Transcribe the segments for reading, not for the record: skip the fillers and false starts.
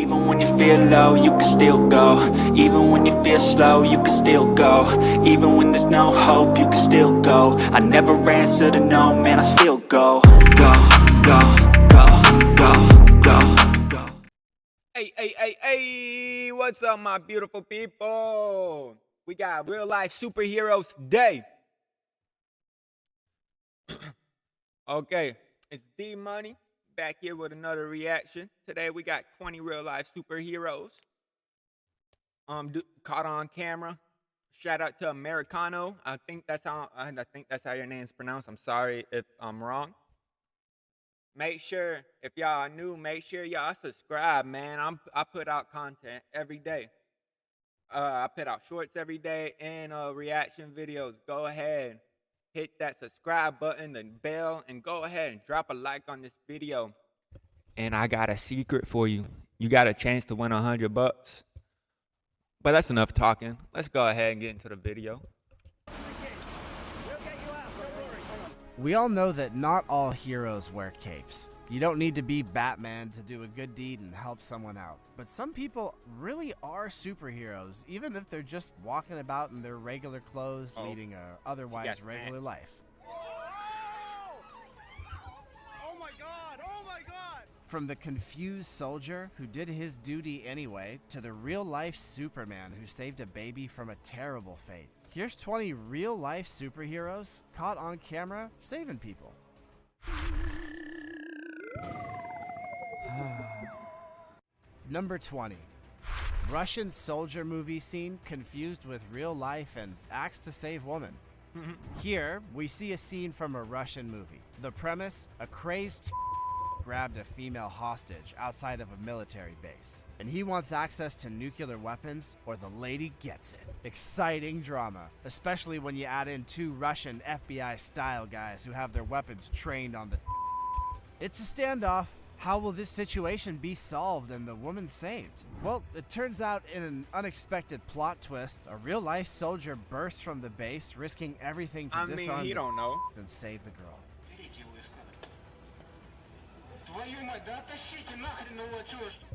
Even when you feel low, you can still go. Even when you feel slow, you can still go. Even when there's no hope, you can still go. I never answer to no, man, I still go. Go, go, go, go, go, go. Hey, what's up, my beautiful people? We got real life superheroes day. Okay, it's D Money back here with another reaction. Today we got 20 real life superheroes. Caught on camera. Shout out to Americano. I think that's how your name's pronounced. I'm sorry if I'm wrong. Make sure, if y'all are new, make sure y'all subscribe, man. I put out content every day. I put out shorts every day and reaction videos. Go ahead, hit that subscribe button, the bell, and go ahead and drop a like on this video. And I got a secret for you. You got a chance to win $100. But that's enough talking. Let's go ahead and get into the video. We all know that not all heroes wear capes. You don't need to be Batman to do a good deed and help someone out. But some people really are superheroes, even if they're just walking about in their regular clothes, leading a otherwise regular life. Oh my God! From the confused soldier who did his duty anyway, to the real-life Superman who saved a baby from a terrible fate. Here's 20 real-life superheroes caught on camera saving people. Number 20. Russian soldier movie scene confused with real life and acts to save woman. Here, we see a scene from a Russian movie. The premise, a crazed grabbed a female hostage outside of a military base, and he wants access to nuclear weapons, or the lady gets it. Exciting drama, especially when you add in two Russian FBI-style guys who have their weapons trained on the It's a standoff. How will this situation be solved and the woman saved? Well, it turns out in an unexpected plot twist, a real-life soldier bursts from the base, risking everything to disarm he don't know. and save the girl.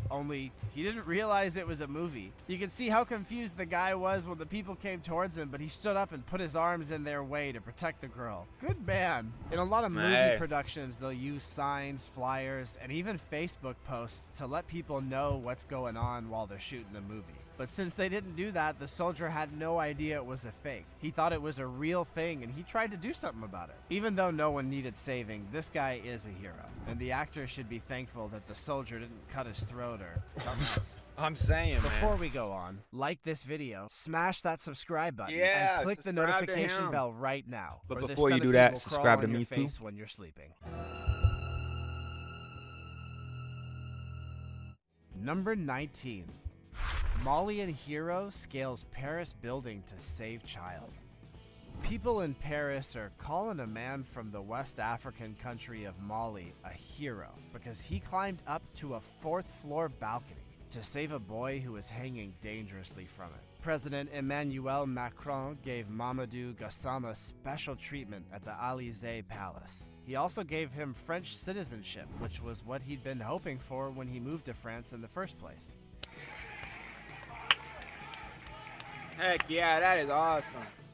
Only, he didn't realize it was a movie. You can see how confused the guy was when the people came towards him, but he stood up and put his arms in their way to protect the girl. Good man. In a lot of movie productions, they'll use signs, flyers, and even Facebook posts to let people know what's going on while they're shooting the movie. But since they didn't do that, the soldier had no idea it was a fake. He thought it was a real thing, and he tried to do something about it. Even though no one needed saving, this guy is a hero. And the actor should be thankful that the soldier didn't cut his throat or something else. I'm saying, Before we go on, like this video, smash that subscribe button, Yeah, and click the subscribe to notification him. bell right now. But or this before you do centipede that, will crawl subscribe to on your me too. face when you're sleeping. Number 19. Malian hero scales Paris building to save child. People in Paris are calling a man from the West African country of Mali a hero because he climbed up to a 4th-floor balcony to save a boy who was hanging dangerously from it. President Emmanuel Macron gave Mamadou Gassama special treatment at the Élysée Palace. He also gave him French citizenship, which was what he'd been hoping for when he moved to France in the first place. Heck yeah, that is awesome.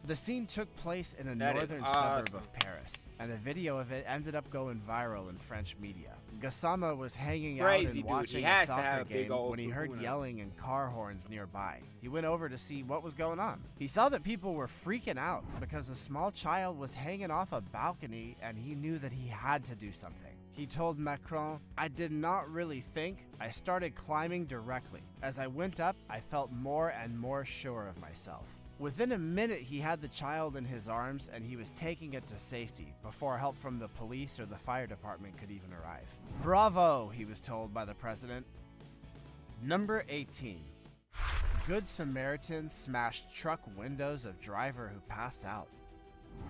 The scene took place in a That is northern awesome. suburb of Paris, and a video of it ended up going viral in French media. Gassama was hanging out Crazy and dude. watching He a has to have soccer a big game old when he heard kahuna. yelling and car horns nearby. He went over to see what was going on. He saw that people were freaking out because a small child was hanging off a balcony, and he knew that he had to do something. He told Macron, "I did not really think. I started climbing directly. As I went up, I felt more and more sure of myself." Within a minute, he had the child in his arms and he was taking it to safety before help from the police or the fire department could even arrive. Bravo, he was told by the president. Number 18. Good Samaritan smashed truck windows of driver who passed out.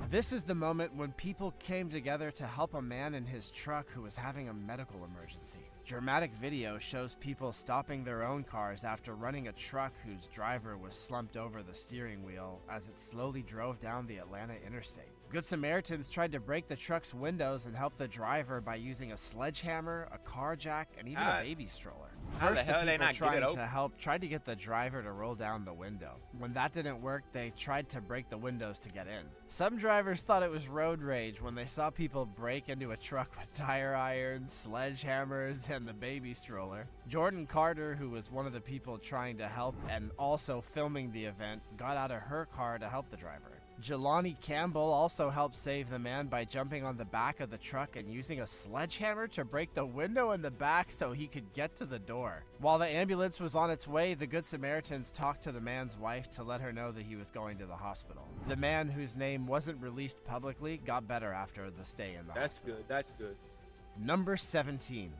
This is the moment when people came together to help a man in his truck who was having a medical emergency. Dramatic video shows people stopping their own cars after running a truck whose driver was slumped over the steering wheel as it slowly drove down the Atlanta interstate. Good Samaritans tried to break the truck's windows and help the driver by using a sledgehammer, a car jack, and even a baby stroller. How the First, the hell they people not get it trying open? to help tried to get the driver to roll down the window. When that didn't work, they tried to break the windows to get in. Some drivers thought it was road rage when they saw people break into a truck with tire irons, sledgehammers, and the baby stroller. Jordan Carter, who was one of the people trying to help and also filming the event, got out of her car to help the driver. Jelani Campbell also helped save the man by jumping on the back of the truck and using a sledgehammer to break the window in the back so he could get to the door. While the ambulance was on its way, the Good Samaritans talked to the man's wife to let her know that he was going to the hospital. The man, whose name wasn't released publicly, got better after the stay in the That's hospital. good. That's good. Number 17.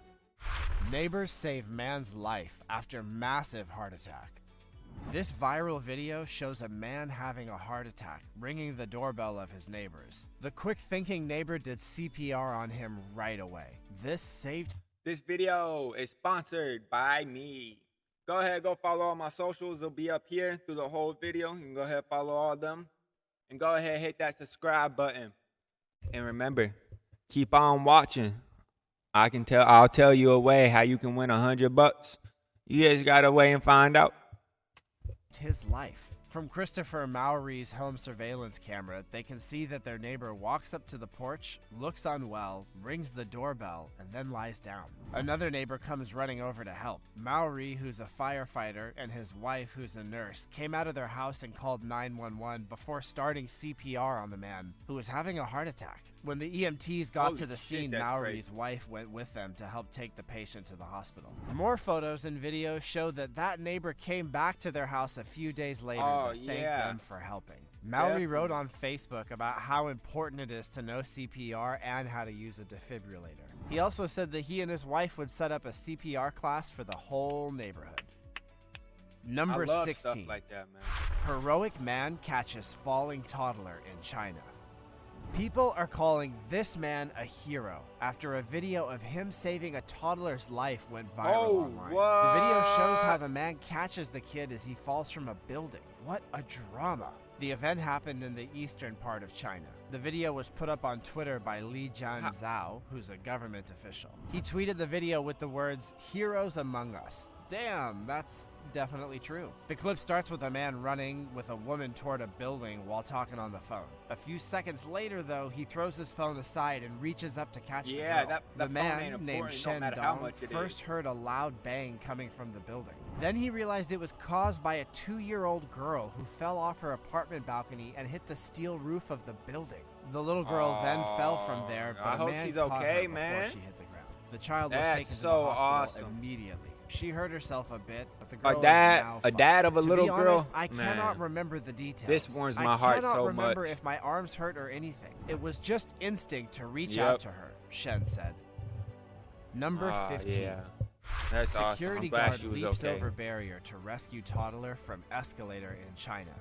Neighbors save man's life after massive heart attack. This viral video shows a man having a heart attack, ringing the doorbell of his neighbors. The quick-thinking neighbor did CPR on him right away. This saved. This video is sponsored by me. Go ahead, go follow all my socials. They'll be up here through the whole video. You can go ahead, follow all of them. And go ahead, hit that subscribe button. And remember, keep on watching. I'll tell you a way how you can win $100. You just gotta wait and find out. his life. From Christopher Mowry's home surveillance camera, they can see that their neighbor walks up to the porch, looks unwell, rings the doorbell, and then lies down. Another neighbor comes running over to help. Mowry, who's a firefighter, and his wife, who's a nurse, came out of their house and called 911 before starting CPR on the man, who was having a heart attack. When the EMTs got Holy to the shit, scene, that's Mowry's crazy. wife went with them to help take the patient to the hospital. More photos and videos show that neighbor came back to their house a few days later Oh, to thank yeah. them for helping. Mowry Definitely. wrote on Facebook about how important it is to know CPR and how to use a defibrillator. He also said that he and his wife would set up a CPR class for the whole neighborhood. Number I love 16. stuff like that, man. Heroic man catches falling toddler in China. People are calling this man a hero after a video of him saving a toddler's life went viral Oh, online. The video shows how what? the man catches the kid as he falls from a building. What a drama. The event happened in the eastern part of China. The video was put up on Twitter by Li Jianzhao, who's a government official. He tweeted the video with the words, "Heroes among us." Damn, that's definitely true. The clip starts with a man running with a woman toward a building while talking on the phone. A few seconds later, though, he throws his phone aside and reaches up to catch the Yeah, girl. that The phone man, ain't named important, no Shen matter how Dong, much it first is. heard a loud bang coming from the building. Then he realized it was caused by a 2-year-old girl who fell off her apartment balcony and hit the steel roof of the building. The little girl then fell from there, but I a hope man she's caught okay, her man. before she hit the ground. The child was That's taken to so the hospital awesome. immediately. She hurt herself a bit, but the girl A is dad, now a fine. dad of a To little be girl. honest, I cannot Man. remember the details. This warms my heart I cannot so remember much. if my arms hurt or anything. It was just instinct to reach Yep. out to her, Shen said. Number 15. Yeah. That's awesome. Security I'm glad guard she was leaps okay. over barrier to rescue toddler from escalator in China.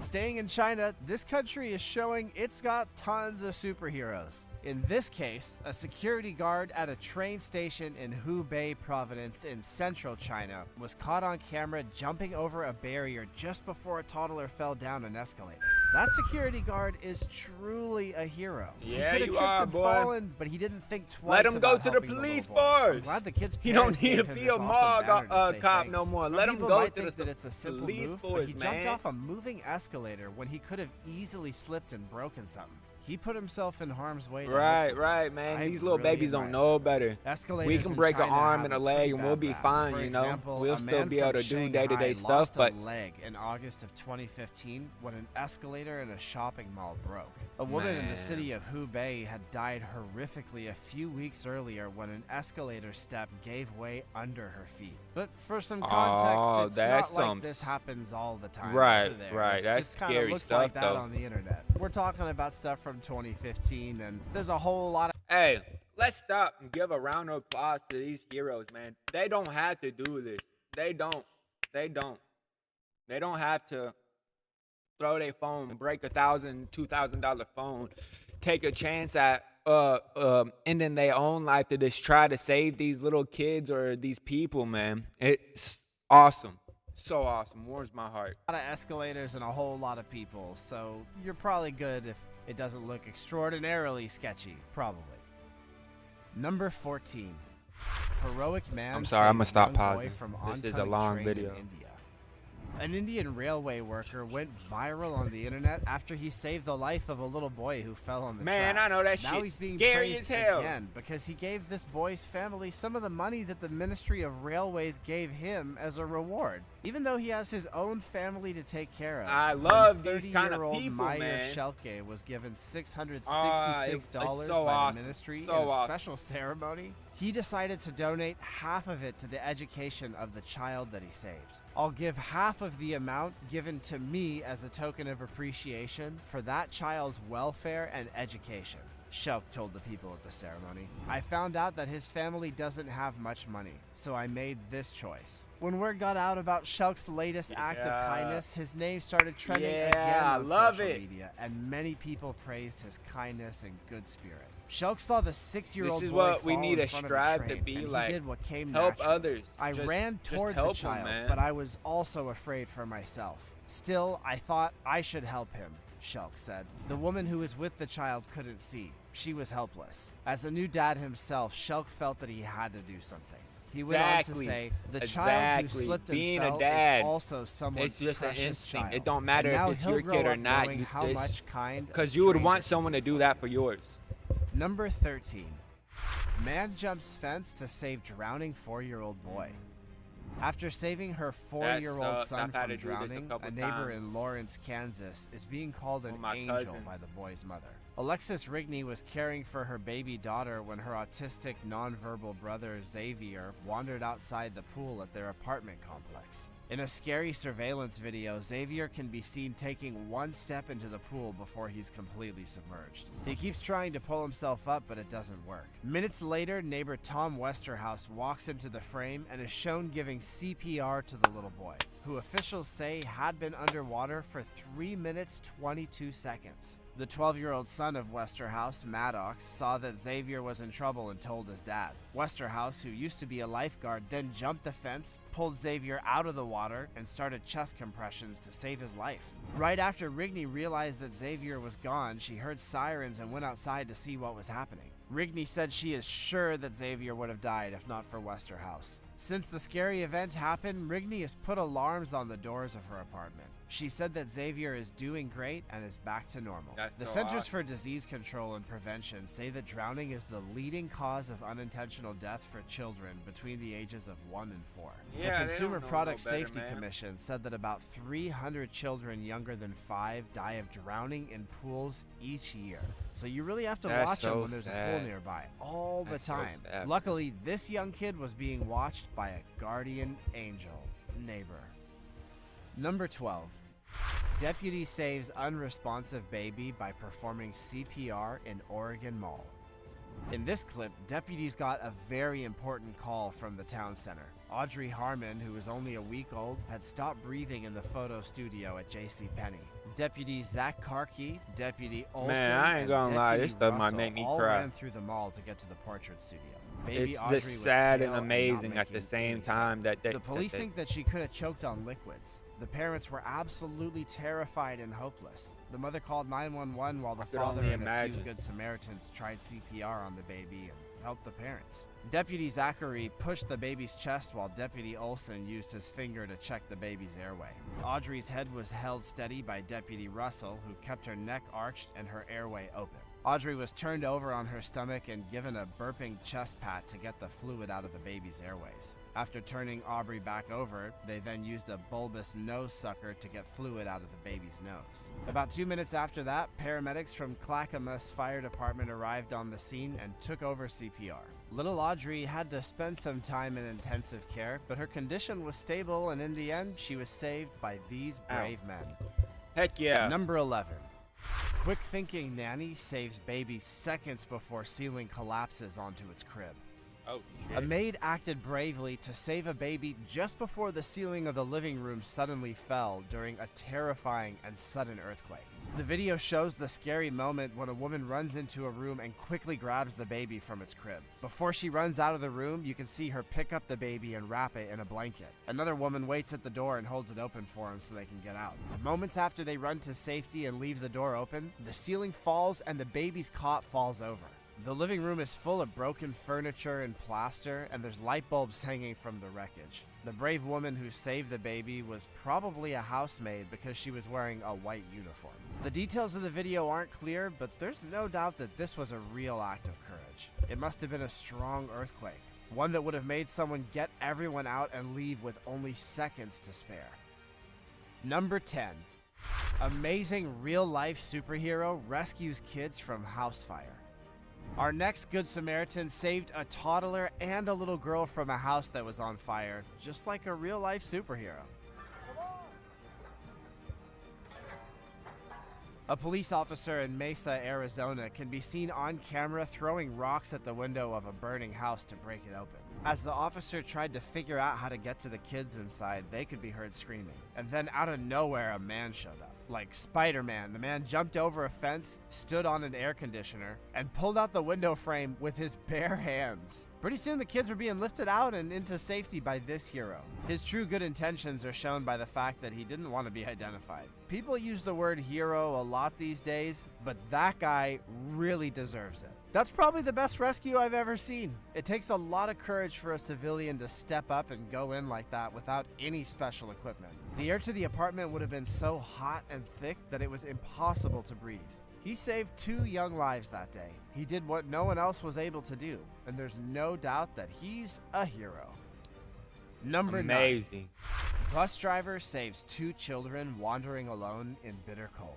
Staying in China, this country is showing it's got tons of superheroes. In this case, a security guard at a train station in Hubei province in central China was caught on camera jumping over a barrier just before a toddler fell down an escalator. That security guard is truly a hero. Yeah, he could have you tripped are, and boy. fallen, but he didn't think twice. Let him go about to the helping little police boy. I'm force. glad the kid's He don't parents need to gave him be this a awesome mall banner to say cop thanks. no more. Some Let him people go might to think the that it's a simple police move, but force, he jumped man. off a moving escalator when he could have easily slipped and broken something. He put himself in harm's way. to help Right, them. right, man. I These little really babies don't admire know better. Escalators We can in break an China arm have and a pretty leg and we'll bad be rap. fine, For you know? example, We'll a still man be able from to do Shanghai day-to-day lost stuff, but a leg in August of 2015 when an escalator in a shopping mall broke. A woman in the Man. city of Hubei had died horrifically a few weeks earlier when an escalator step gave way under her feet. But for some context, Oh, it's that's not like some- this happens all the time. Right, over there. right. It That's just kinda scary looks stuff, like that though. on the internet. We're talking about stuff from 2015, and there's a whole lot of hey, let's stop and give a round of applause to these heroes, man. They don't have to do this. They don't. They don't. They don't have to throw their phone, break $1,000, $2,000 phone, take a chance at ending their own life to just try to save these little kids or these people, man. It's awesome. So awesome. Warms my heart. lot of escalators and a whole lot of people, so you're probably good if it doesn't look extraordinarily sketchy, probably. Number 14. heroic man I'm sorry, I'm gonna saves stop young boy pausing. from This is a oncoming long train video. in India. An Indian railway worker went viral on the internet after he saved the life of a little boy who fell on the Man, tracks. I know that now shit's he's being scary praised as hell. again because he gave this boy's family some of the money that the Ministry of Railways gave him as a reward. Even though he has his own family to take care of. I love these kind of 30-year-old people, Meyer man. Shelke was given $666 it's so by awesome. the ministry So in a awesome. special ceremony. He decided to donate half of it to the education of the child that he saved. I'll give half of the amount given to me as a token of appreciation for that child's welfare and education, Shelk told the people at the ceremony. I found out that his family doesn't have much money, so I made this choice. When word got out about Shelk's latest act of kindness, his name started trending again on social media, and many people praised his kindness and good spirit. Shelk saw the 6-year-old This is boy what we fall need in to front of the strive to train, be and like. he did what came Help naturally. others. I ran toward the help 'em, child, man. but I was also afraid for myself. Still, I thought I should help him, Shelk said. The woman who was with the child couldn't see. She was helpless. As a new dad himself, Shelk felt that he had to do something. He went on to Exactly. say, the child who Exactly. slipped Being and a fell dad, is also someone's it's just an precious instinct. child. It don't matter And if now it's he'll your grow kid or up not. knowing how much kind Because you would want stranger someone to means do that for yours. Number 13. Man jumps fence to save drowning 4-year-old boy. After saving her 4-year-old sucks. son I've had from to do this a drowning, couple a neighbor times. in Lawrence, Kansas, is being called an my angel cousins. by the boy's mother. Alexis Rigney was caring for her baby daughter when her autistic, nonverbal brother Xavier wandered outside the pool at their apartment complex. In a scary surveillance video, Xavier can be seen taking one step into the pool before he's completely submerged. He keeps trying to pull himself up, but it doesn't work. Minutes later, neighbor Tom Westerhouse walks into the frame and is shown giving CPR to the little boy, who officials say had been underwater for 3 minutes 22 seconds. The 12-year-old son of Westerhouse, Maddox, saw that Xavier was in trouble and told his dad. Westerhouse, who used to be a lifeguard, then jumped the fence, pulled Xavier out of the water, and started chest compressions to save his life. Right after Rigney realized that Xavier was gone, she heard sirens and went outside to see what was happening. Rigney said she is sure that Xavier would have died if not for Westerhouse. Since the scary event happened, Rigney has put alarms on the doors of her apartment. She said that Xavier is doing great and is back to normal. That's The so Centers awesome. for Disease Control and Prevention say that drowning is the leading cause of unintentional death for children between the ages of 1 and 4. Yeah, The they Consumer don't know Product no better, Safety man. Commission said that about 300 children younger than 5 die of drowning in pools each year. So you really have to That's watch them so when there's a sad. pool nearby all the That's so time. sad. Luckily, this young kid was being watched by a guardian angel neighbor. Number 12. Deputy saves unresponsive baby by performing CPR in Oregon Mall. In this clip, deputies got a very important call from the town center. Audrey Harmon, who was only a week old, had stopped breathing in the photo studio at JCPenney. Deputy Zach Karki, Deputy Olson, Man, I ain't and gonna lie, this Deputy stuff might Russell make me all cry. ran through the mall to get to the portrait studio. Baby It's Audrey just was sad and pale not amazing at the making same any sound. time that The police think that she could have choked on liquids. The parents were absolutely terrified and hopeless. The mother called 911 while the could father only and a imagine. few good Samaritans tried CPR on the baby and helped the parents. Deputy Zachary pushed the baby's chest while Deputy Olson used his finger to check the baby's airway. Audrey's head was held steady by Deputy Russell, who kept her neck arched and her airway open. Audrey was turned over on her stomach and given a burping chest pat to get the fluid out of the baby's airways. After turning Aubrey back over, they then used a bulbous nose sucker to get fluid out of the baby's nose. About 2 minutes after that, paramedics from Clackamas Fire Department arrived on the scene and took over CPR. Little Audrey had to spend some time in intensive care, but her condition was stable, and in the end, she was saved by these brave men. Heck yeah. Number 11. Quick thinking nanny saves baby seconds before ceiling collapses onto its crib. Oh, A shit. maid acted bravely to save a baby just before the ceiling of the living room suddenly fell during a terrifying and sudden earthquake. The video shows the scary moment when a woman runs into a room and quickly grabs the baby from its crib. Before she runs out of the room, you can see her pick up the baby and wrap it in a blanket. Another woman waits at the door and holds it open for them so they can get out. Moments after they run to safety and leave the door open, the ceiling falls and the baby's cot falls over. The living room is full of broken furniture and plaster, and there's light bulbs hanging from the wreckage. The brave woman who saved the baby was probably a housemaid because she was wearing a white uniform. The details of the video aren't clear, but there's no doubt that this was a real act of courage. It must have been a strong earthquake, one that would have made someone get everyone out and leave with only seconds to spare. Number 10. Amazing real-life superhero rescues kids from house fire. Our next Good Samaritan saved a toddler and a little girl from a house that was on fire, just like a real-life superhero. A police officer in Mesa, Arizona can be seen on camera throwing rocks at the window of a burning house to break it open. As the officer tried to figure out how to get to the kids inside, they could be heard screaming. And then out of nowhere, a man showed up. Like Spider-Man, the man jumped over a fence, stood on an air conditioner, and pulled out the window frame with his bare hands. Pretty soon the kids were being lifted out and into safety by this hero. His true good intentions are shown by the fact that he didn't want to be identified. People use the word hero a lot these days, but that guy really deserves it. That's probably the best rescue I've ever seen. It takes a lot of courage for a civilian to step up and go in like that without any special equipment. The air to the apartment would have been so hot and thick that it was impossible to breathe. He saved 2 young lives that day. He did what no one else was able to do, and there's no doubt that he's a hero. Number 9. Amazing. Bus driver saves 2 children wandering alone in bitter cold.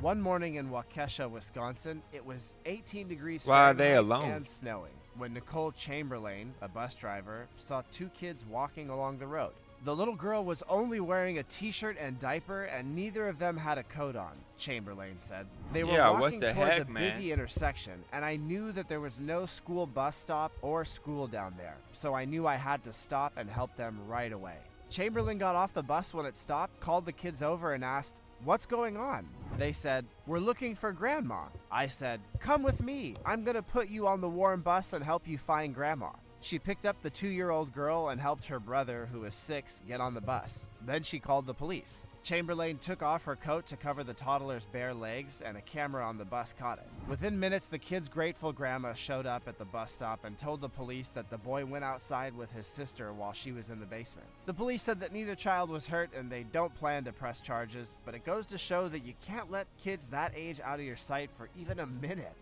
One morning in Waukesha, Wisconsin, it was 18 degrees Why are they Fahrenheit alone? and snowing when Nicole Chamberlain, a bus driver, saw 2 kids walking along the road. The little girl was only wearing a t-shirt and diaper, and neither of them had a coat on, Chamberlain said. They were Yeah, what walking the towards heck, a man? busy intersection, and I knew that there was no school bus stop or school down there, so I knew I had to stop and help them right away. Chamberlain got off the bus when it stopped, called the kids over and asked, "What's going on?" They said, "We're looking for Grandma." I said, "Come with me. I'm gonna put you on the warm bus and help you find Grandma." She picked up the 2-year-old girl and helped her brother, who was 6, get on the bus. Then she called the police. Chamberlain took off her coat to cover the toddler's bare legs, and a camera on the bus caught it. Within minutes, the kid's grateful grandma showed up at the bus stop and told the police that the boy went outside with his sister while she was in the basement. The police said that neither child was hurt and they don't plan to press charges, but it goes to show that you can't let kids that age out of your sight for even a minute.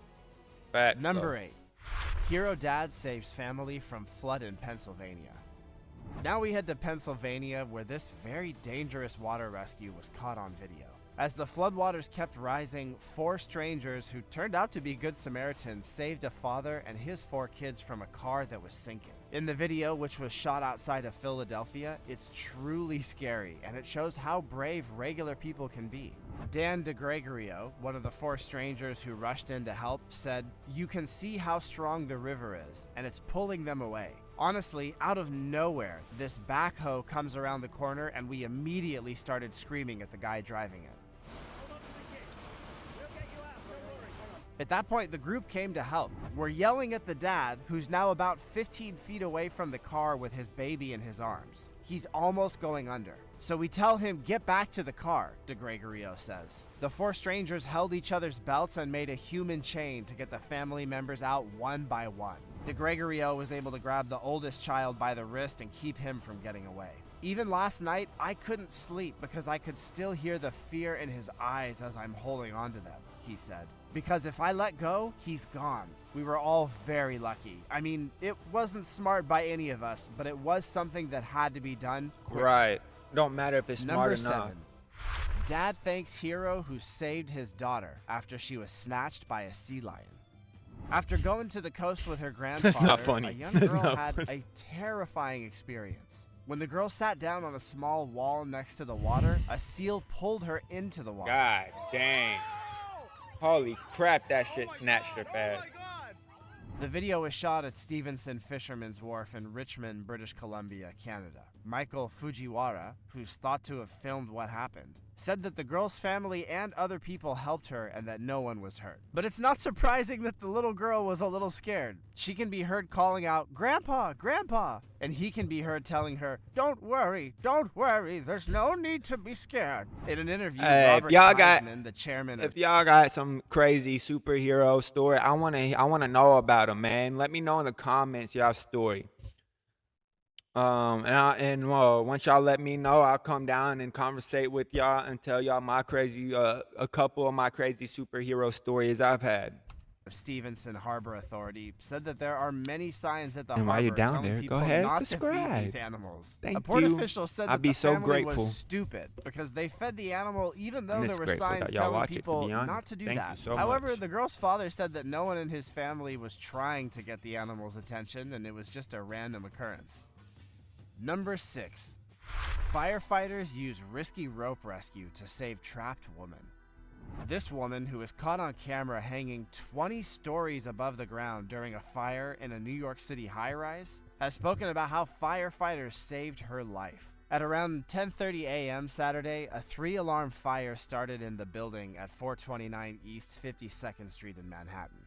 Facts, Number though. 8. Hero dad saves family from flood in Pennsylvania. Now we head to Pennsylvania, where this very dangerous water rescue was caught on video. As the floodwaters kept rising, 4 strangers who turned out to be Good Samaritans saved a father and his 4 kids from a car that was sinking. In the video, which was shot outside of Philadelphia, it's truly scary, and it shows how brave regular people can be. Dan DeGregorio, one of the 4 strangers who rushed in to help, said, "You can see how strong the river is, and it's pulling them away. Honestly, out of nowhere, this backhoe comes around the corner, and we immediately started screaming at the guy driving it." At that point, the group came to help. We're yelling at the dad, who's now about 15 feet away from the car with his baby in his arms. He's almost going under. So we tell him, "Get back to the car," DeGregorio says. The 4 strangers held each other's belts and made a human chain to get the family members out one by one. DeGregorio was able to grab the oldest child by the wrist and keep him from getting away. Even last night, I couldn't sleep because I could still hear the fear in his eyes as I'm holding onto them, he said. Because if I let go, he's gone. We were all very lucky. I mean, it wasn't smart by any of us, but it was something that had to be done quickly. Right. Don't matter if it's smart Number or not. 7. Dad thanks hero who saved his daughter after she was snatched by a sea lion. After going to the coast with her grandfather, not funny. a young That's girl not had funny. a terrifying experience. When the girl sat down on a small wall next to the water, a seal pulled her into the water. God dang. Holy crap, that shit snatched her Oh fast. my God! The video was shot at Stevenson Fisherman's Wharf in Richmond, British Columbia, Canada. Michael Fujiwara, who's thought to have filmed what happened, said that the girl's family and other people helped her and that no one was hurt. But it's not surprising that the little girl was a little scared. She can be heard calling out, "Grandpa, Grandpa!" And he can be heard telling her, don't worry, there's no need to be scared." In an interview, Robert Heisman, the chairman of... If y'all got some crazy superhero story, I wanna know about them, man. Let me know in the comments y'all story. Once y'all let me know, I'll come down and conversate with y'all and tell y'all my crazy, a couple of my crazy superhero stories I've had. Stevenson Harbor Authority said that there are many signs at the And harbor while you're down telling there, people go ahead, not to subscribe. feed these animals. Thank a port you. official said I'd that be the so family grateful. was stupid because they fed the animal even though I'm there were just grateful signs that y'all telling watch it, to people be honest. not to do Thank that. you so However, much. the girl's father said that no one in his family was trying to get the animal's attention and it was just a random occurrence. Number 6. Firefighters use risky rope rescue to save trapped woman. This woman, who was caught on camera hanging 20 stories above the ground during a fire in a New York City high-rise, has spoken about how firefighters saved her life. At around 10:30 a.m. Saturday, a 3-alarm fire started in the building at 429 East 52nd Street in Manhattan.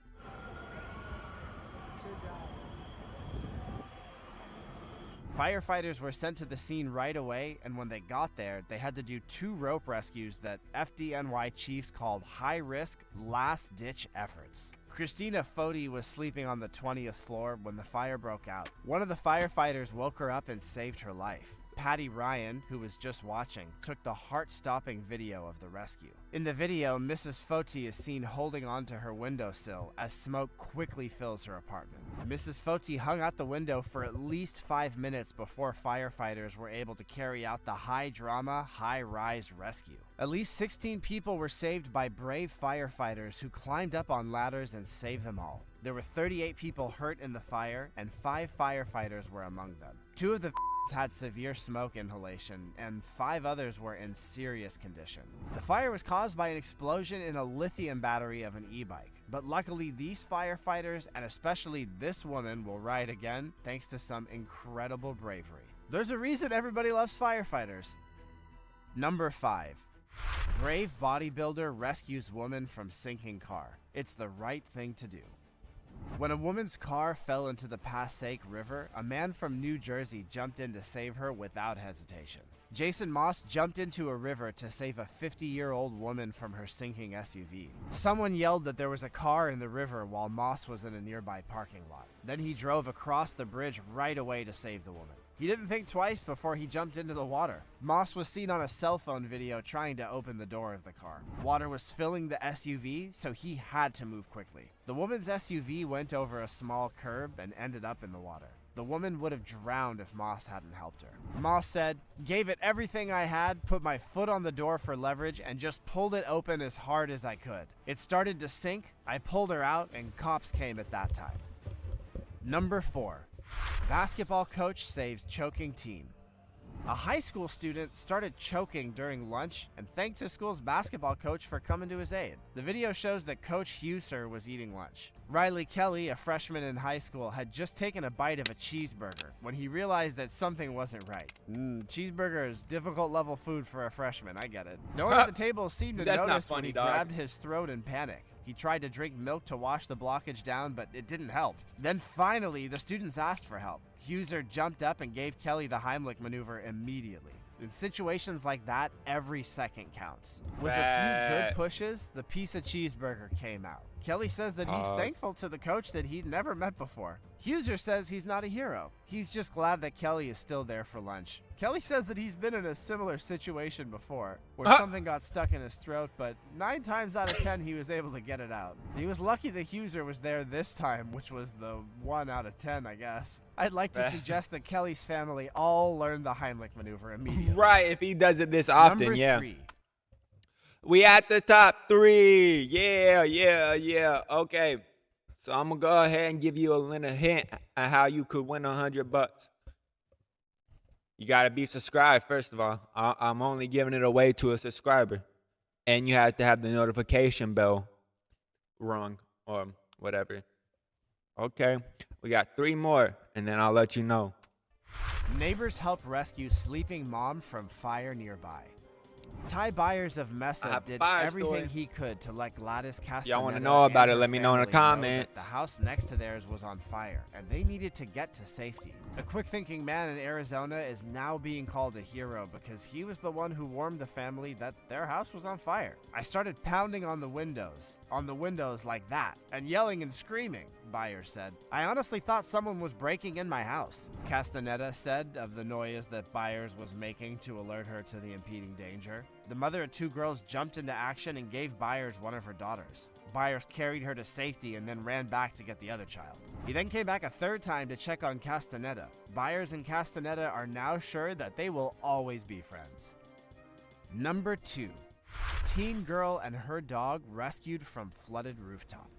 Firefighters were sent to the scene right away, and when they got there, they had to do 2 rope rescues that FDNY chiefs called high-risk, last-ditch efforts. Christina Foti was sleeping on the 20th floor when the fire broke out. One of the firefighters woke her up and saved her life. Patty Ryan, who was just watching, took the heart-stopping video of the rescue. In the video, Mrs. Foti is seen holding onto her windowsill as smoke quickly fills her apartment. Mrs. Foti hung out the window for at least 5 minutes before firefighters were able to carry out the high-drama, high-rise rescue. At least 16 people were saved by brave firefighters who climbed up on ladders and saved them all. There were 38 people hurt in the fire, and 5 firefighters were among them. 2 of the had severe smoke inhalation, and 5 others were in serious condition. The fire was caused by an explosion in a lithium battery of an e-bike, but luckily these firefighters, and especially this woman, will ride again thanks to some incredible bravery. There's a reason everybody loves firefighters. Number 5. Brave bodybuilder rescues woman from sinking car. It's the right thing to do. When a woman's car fell into the Passaic River, a man from New Jersey jumped in to save her without hesitation. Jason Moss jumped into a river to save a 50-year-old woman from her sinking SUV. Someone yelled that there was a car in the river while Moss was in a nearby parking lot. Then he drove across the bridge right away to save the woman. He didn't think twice before he jumped into the water. Moss was seen on a cell phone video trying to open the door of the car. Water was filling the SUV, so he had to move quickly. The woman's SUV went over a small curb and ended up in the water. The woman would have drowned if Moss hadn't helped her. Moss said, "Gave it everything I had, put my foot on the door for leverage, and just pulled it open as hard as I could. It started to sink, I pulled her out, and cops came at that time." Number 4. Basketball coach saves choking teen. A high school student started choking during lunch and thanked his school's basketball coach for coming to his aid. The video shows that Coach Huser was eating lunch. Riley Kelly, a freshman in high school, had just taken a bite of a cheeseburger when he realized that something wasn't right. Cheeseburger is difficult level food for a freshman, I get it. No one at the table seemed to That's not notice when funny, he dog. grabbed his throat in panic. He tried to drink milk to wash the blockage down, but it didn't help. Then finally, the students asked for help. Huser jumped up and gave Kelly the Heimlich maneuver immediately. In situations like that, every second counts. With a few good pushes, the piece of cheeseburger came out. Kelly says that he's thankful to the coach that he'd never met before. Huser says he's not a hero. He's just glad that Kelly is still there for lunch. Kelly says that he's been in a similar situation before, where something got stuck in his throat, but 9 times out of 10 he was able to get it out. He was lucky that Huser was there this time, which was the 1 out of 10, I guess. I'd like to suggest that Kelly's family all learn the Heimlich maneuver immediately. Right, if he does it this often, Number yeah. 3. We at the top 3. Yeah. Okay. So I'm gonna go ahead and give you a little hint on how you could win $100. You gotta be subscribed first of all. I'm only giving it away to a subscriber, and you have to have the notification bell rung or whatever. Okay, we got 3 more, and then I'll let you know. Neighbors help rescue sleeping mom from fire nearby. Ty Byers of Mesa did fire everything story. he could to let Gladys Castaneda Y'all wanna know about and it, her let me know in the family that comments. the house next to theirs was on fire, and they needed to get to safety. A quick-thinking man in Arizona is now being called a hero because he was the one who warned the family that their house was on fire. I started pounding on the windows like that, and yelling and screaming, Byers said. I honestly thought someone was breaking in my house, Castaneda said of the noise that Byers was making to alert her to the impending danger. The mother of two girls jumped into action and gave Byers one of her daughters. Byers carried her to safety and then ran back to get the other child. He then came back a third time to check on Castaneda. Byers and Castaneda are now sure that they will always be friends. Number 2. Teen girl and her dog rescued from flooded rooftop.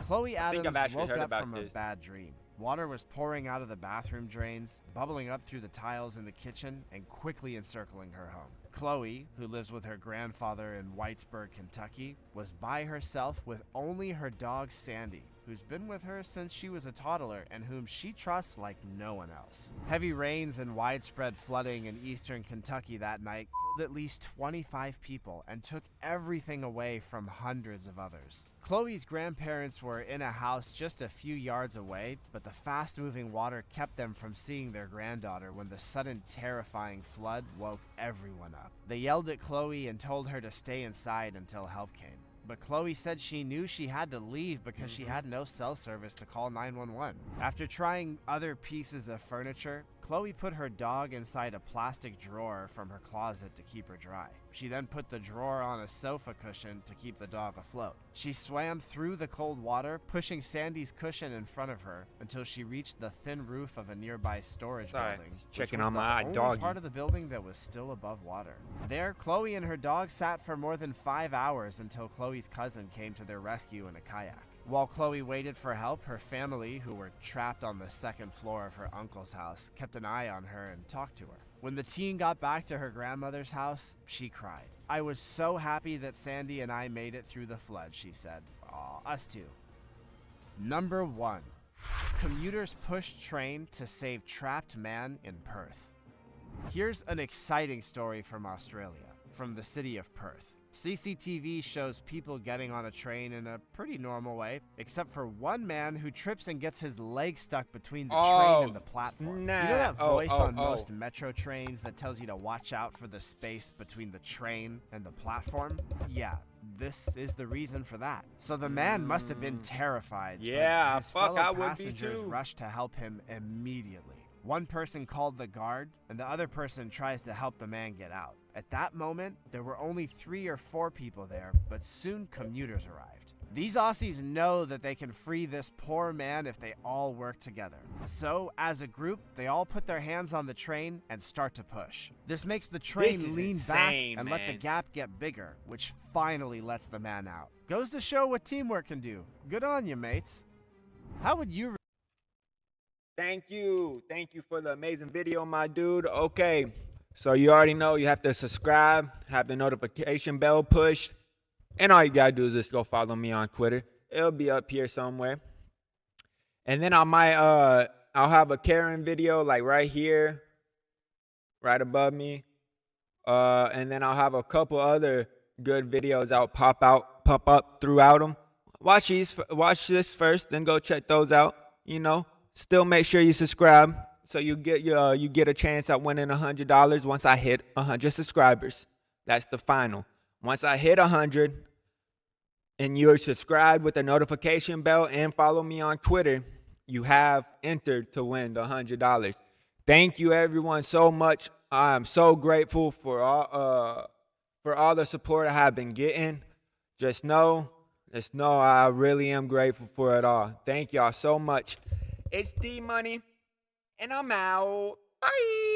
Chloe Adams woke up from a bad dream. Water was pouring out of the bathroom drains, bubbling up through the tiles in the kitchen, and quickly encircling her home. Chloe, who lives with her grandfather in Whitesburg, Kentucky, was by herself with only her dog Sandy, who's been with her since she was a toddler and whom she trusts like no one else. Heavy rains and widespread flooding in eastern Kentucky that night killed at least 25 people and took everything away from hundreds of others. Chloe's grandparents were in a house just a few yards away, but the fast-moving water kept them from seeing their granddaughter when the sudden terrifying flood woke everyone up. They yelled at Chloe and told her to stay inside until help came. But Chloe said she knew she had to leave because she had no cell service to call 911. After trying other pieces of furniture, Chloe put her dog inside a plastic drawer from her closet to keep her dry. She then put the drawer on a sofa cushion to keep the dog afloat. She swam through the cold water, pushing Sandy's cushion in front of her until she reached the thin roof of a nearby storage building. Checking on my doggy. Part of the building that was still above water. There, Chloe and her dog sat for more than 5 hours until Chloe's cousin came to their rescue in a kayak. While Chloe waited for help, her family, who were trapped on the second floor of her uncle's house, kept an eye on her and talked to her. When the teen got back to her grandmother's house, she cried. I was so happy that Sandy and I made it through the flood, she said. Aw, us too. Number 1. Commuters push train to save trapped man in Perth. Here's an exciting story from Australia, from the city of Perth. CCTV shows people getting on a train in a pretty normal way, except for one man who trips and gets his leg stuck between the train and the platform. Snap. You know that voice on most metro trains that tells you to watch out for the space between the train and the platform? Yeah, this is the reason for that. So the man must have been terrified. Yeah, but his fuck, fellow I would be passengers too. rushed to help him immediately. One person called the guard, and the other person tries to help the man get out. At that moment, there were only 3 or 4 people there, but soon commuters arrived. These Aussies know that they can free this poor man if they all work together. So, as a group, they all put their hands on the train and start to push. This makes the train lean back and let the gap get bigger, which finally lets the man out. Goes to show what teamwork can do. Good on you, mates. How would you... Thank you for the amazing video, my dude. Okay, so you already know you have to subscribe, have the notification bell pushed, and all you gotta do is just go follow me on Twitter. It'll be up here somewhere. And then I might I'll have a Karen video like right here, right above me. And then I'll have a couple other good videos pop up throughout them. Watch this first, then go check those out. You know. Still make sure you subscribe so you get a chance at winning $100 once I hit 100 subscribers. That's the final. Once I hit 100 and you're subscribed with the notification bell and follow me on Twitter, you have entered to win the $100. Thank you everyone so much. I'm so grateful for all the support I have been getting. Just know I really am grateful for it all. Thank y'all so much. It's D Money, and I'm out. Bye.